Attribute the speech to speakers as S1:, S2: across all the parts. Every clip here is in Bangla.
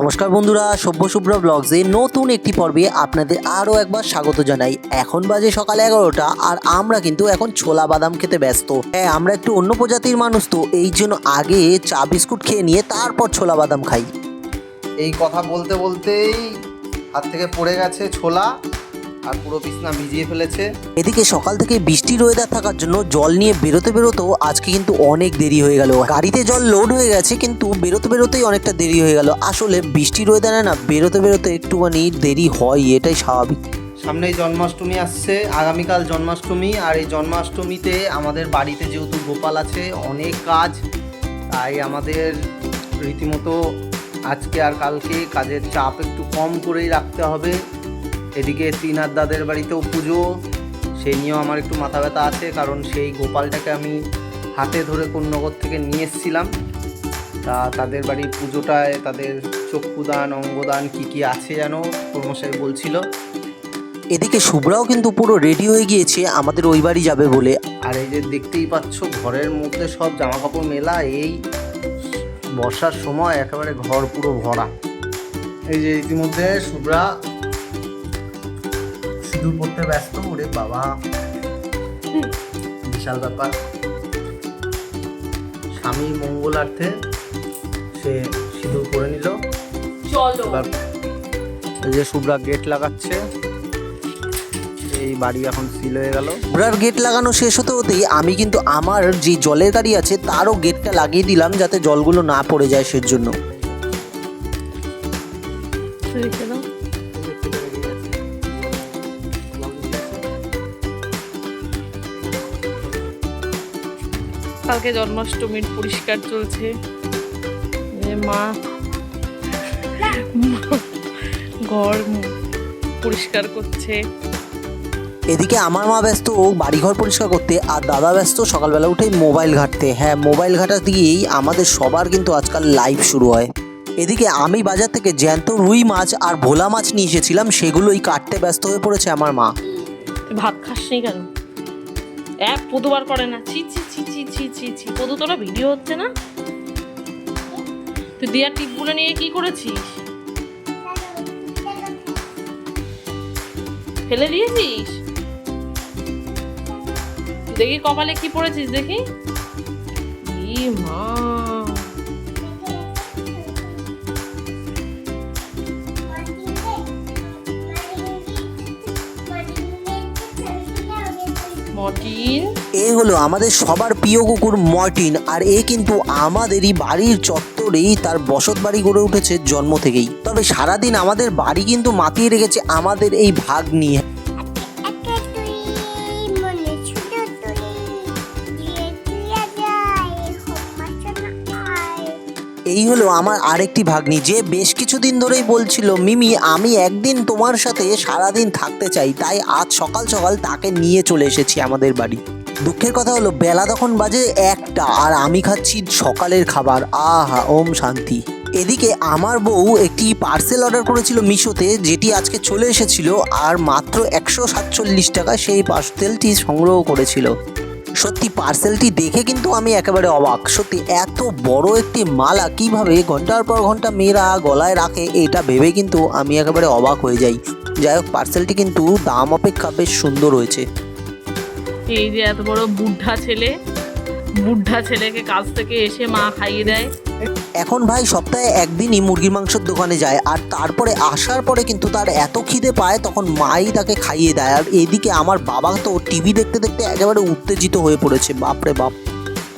S1: নমস্কার বন্ধুরা, সভ্য শুভ্র ব্লগসে নতুন একটি পর্বে আপনাদের আরও একবার স্বাগত জানাই। এখন বাজে সকাল 11টা আর আমরা কিন্তু এখন ছোলা বাদাম খেতে ব্যস্ত। হ্যাঁ, আমরা একটু অন্য প্রজাতির মানুষ, তো এই জন্য আগে চা বিস্কুট খেয়ে নিয়ে তারপর ছোলা বাদাম খাই।
S2: এই কথা বলতে বলতেই হাত থেকে পড়ে গেছে ছোলা আর পুরো বিছনা ভিজিয়ে ফেলেছে।
S1: এদিকে সকাল থেকে বৃষ্টির ওয়েদার থাকার জন্য জল নিয়ে বেরোতেও আজকে কিন্তু অনেক দেরি হয়ে গেল। গাড়িতে জল লোড হয়ে গেছে কিন্তু বেরোতেই অনেকটা দেরি হয়ে গেল। আসলে বৃষ্টির ওয়েদারে না বেরোতে একটুখানি দেরি হয়, এটাই স্বাভাবিক।
S2: সামনেই জন্মাষ্টমী আসছে, আগামীকাল জন্মাষ্টমী। আর এই জন্মাষ্টমীতে আমাদের বাড়িতে যেহেতু গোপাল আছে, অনেক কাজ, তাই আমাদের রীতিমতো আজকে আর কালকে কাজের চাপ একটু কম করেই রাখতে হবে। এদিকে তিনার দাদের বাড়িতেও পুজো, সেই নিয়েও আমার একটু মাথা ব্যথা আছে, কারণ সেই গোপালটাকে আমি হাতে ধরে কোন্নগর থেকে নিয়ে এসেছিলাম। তাদের বাড়ির পুজোটায় তাদের চক্ষুদান, অঙ্গদান কী আছে যেন কর্মশাই বলছিল।
S1: এদিকে শুভ্রাও কিন্তু পুরো রেডি হয়ে গিয়েছে আমাদের ওই বাড়ি যাবে বলে।
S2: আর এই যে দেখতেই পাচ্ছ, ঘরের মধ্যে সব জামা কাপড় মেলা। এই বর্ষার সময় একেবারে ঘর পুরো ভরা। এই যে ইতিমধ্যে শুভ্রা সিঁদুর পড়তে ব্যস্ত। ওরে বাবা, বিশাল ব্যাপার। স্বামীর মঙ্গলার্থে সে সিঁদুর করে নিল।
S3: চলো,
S2: এবার এই যে শুভ্রা গেট লাগাচ্ছে। এই বাড়ি এখন সিল হয়ে গেল।
S1: শুভ্রার গেট লাগানো শেষ হতেই আমি কিন্তু আমার যে জলের গাড়ি আছে তারও গেটটা লাগিয়ে দিলাম, যাতে জলগুলো না পড়ে যায় সেজন্য।
S3: কালকে জন্মাষ্টমীর পরিষ্কার চলছে। মা ঘর পরিষ্কার করছে।
S1: এদিকে আমার মা ব্যস্ত বাড়িঘর পরিষ্কার করতে, আর দাদা ব্যস্ত সকালবেলা উঠেই মোবাইল ঘাঁটতে। হ্যাঁ, মোবাইল ঘাঁটা দিয়েই আমাদের সবার কিন্তু আজকাল লাইভ শুরু হয়। এদিকে আমি বাজার থেকে জ্যান্ত রুই মাছ আর ভোলা মাছ নিয়ে এসেছিলাম, সেগুলোই কাটতে ব্যস্ত হয়ে পড়েছে আমার মা।
S3: ভাত খাসনি কেন? এক পদুবার করে না। ছি ছি ছি ছি ছি ছি ছি। পদু, তোরা ভিডিও হচ্ছে না? তুই দিয়ার টিপগুলো নিয়ে কি করেছিস? ফেলে দিয়েছিস? দেখি কপালে কি পড়েছিস, দেখি। ই মা, মর্টিন।
S1: এ হলো আমাদের সবার প্রিয় কুকুর মর্টিন, আর এ কিন্তু আমাদেরই বাড়ির চত্বরেই তার বসত বাড়ি গড়ে উঠেছে জন্ম থেকেই। তবে সারাদিন আমাদের বাড়ি কিন্তু মাতিয়ে রেখেছে আমাদের এই ভাগ নিয়ে। এই হলো আমার আরেকটি ভাগ্নি, যে বেশ কিছুদিন ধরেই বলছিল, মিমি আমি একদিন তোমার সাথে সারাদিন থাকতে চাই, তাই আজ সকাল সকাল তাকে নিয়ে চলে এসেছি আমাদের বাড়ি। দুঃখের কথা হলো বেলা তখন বাজে 1টা আর আমি খাচ্ছি সকালের খাবার। আহা, ওম শান্তি। এদিকে আমার বউ একটি পার্সেল অর্ডার করেছিল মিশোতে, যেটি আজকে চলে এসেছিল, আর মাত্র 147 টাকা সেই পার্সেলটি সংগ্রহ করেছিল। সত্যি পার্সেলটি দেখে কিন্তু আমি একেবারে অবাক। সত্যি এত বড় একটি মালা কিভাবে ঘন্টার পর ঘন্টা মেয়েরা গলায় রাখে, এটা ভেবে কিন্তু আমি একেবারে অবাক হয়ে যাই। যাই হোক, পার্সেলটি কিন্তু দাম অপেক্ষা বেশ সুন্দর হয়েছে।
S3: এই যে এত বড় বুদ্ধা ছেলেকে কাজ থেকে এসে মা খাইয়ে দেয়।
S1: এখন ভাই সপ্তাহে একদিনই মুরগির মাংসের দোকানে যায়, আর তারপরে আসার পরে কিন্তু তার এত খিদে পায় তখন মাই তাকে খাইয়ে দেয়। আর এদিকে আমার বাবা তো টিভি দেখতে দেখতে একেবারে উত্তেজিত হয়ে পড়েছে, বাপরে বাপ।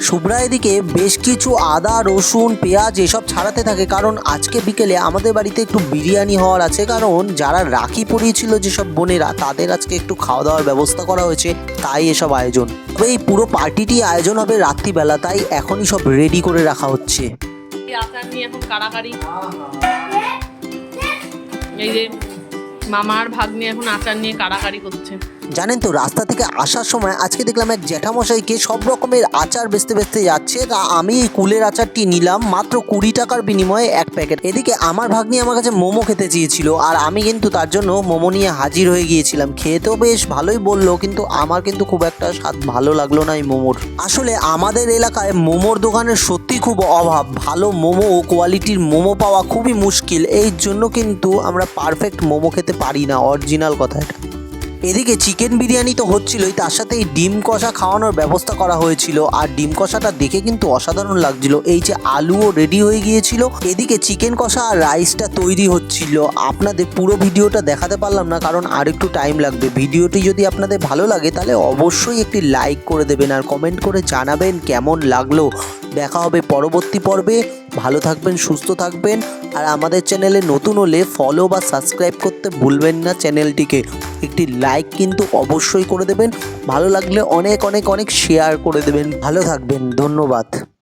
S1: শুভ্রা এদিকে বেশ কিছু আদা, রসুন, পেঁয়াজ এসব ছাড়াতে থাকে, কারণ আজকে বিকেলে আমাদের বাড়িতে একটু বিরিয়ানি হওয়ার আছে। কারণ যারা রাখি পরিয়েছিল যেসব বোনেরা, তাদের আজকে একটু খাওয়া দাওয়ার ব্যবস্থা করা হয়েছে, তাই এসব আয়োজন। তবে এই পুরো পার্টিটি আয়োজন হবে রাত্রিবেলা, তাই এখনই সব রেডি করে রাখা হচ্ছে।
S3: আচার নিয়ে এখন কাড়াকাড়ি। এই যে মামার ভাগ্নি এখন আচার নিয়ে কাড়াকাড়ি করছে।
S1: জানেন তো, রাস্তা থেকে আসার সময় আজকে দেখলাম এক জ্যাঠামশাইকে সব রকমের আচার বেচতে বেচতে যাচ্ছে। তা আমি এই কুলের আচারটি নিলাম মাত্র 20 টাকার বিনিময়ে এক প্যাকেট। এদিকে আমার ভাগ্নি আমার কাছে মোমো খেতে চেয়েছিল, আর আমি কিন্তু তার জন্য মোমো নিয়ে হাজির হয়ে গিয়েছিলাম। খেতেও বেশ ভালোই বললো, কিন্তু আমার কিন্তু খুব একটা স্বাদ ভালো লাগলো না এই মোমোর। আসলে আমাদের এলাকায় মোমোর দোকানের সত্যি খুব অভাব। ভালো মোমো ও কোয়ালিটির মোমো পাওয়া খুবই মুশকিল। এই জন্য কিন্তু আমরা পারফেক্ট মোমো খেতে পারি না, অরিজিনাল কথা এটা। এদিকে চিকেন বিরিয়ানি তো হচ্ছিলই, তার সাথে এই ডিম কষা খাওয়ানোর ব্যবস্থা করা হয়েছিল। আর ডিম কষাটা দেখে কিন্তু অসাধারণ লাগছিল। এই যে আলুও রেডি হয়ে গিয়েছিল, এদিকে চিকেন কষা আর রাইসটা তৈরি হচ্ছিল। আপনাদের পুরো ভিডিওটা দেখাতে পারলাম না, কারণ আর একটু টাইম লাগবে। ভিডিওটি যদি আপনাদের ভালো লাগে তাহলে অবশ্যই একটি লাইক করে দেবেন আর কমেন্ট করে জানাবেন কেমন লাগলো। দেখা হবে পরবর্তী পর্বে। ভালো থাকবেন, সুস্থ থাকবেন, আর আমাদের চ্যানেলে নতুন হলে ফলো বা সাবস্ক্রাইব করতে ভুলবেন না চ্যানেলটিকে। একটি লাইক কিন্তু অবশ্যই করে দেবেন। ভালো লাগলে অনেক অনেক অনেক শেয়ার করে দেবেন। ভালো থাকবেন, ধন্যবাদ।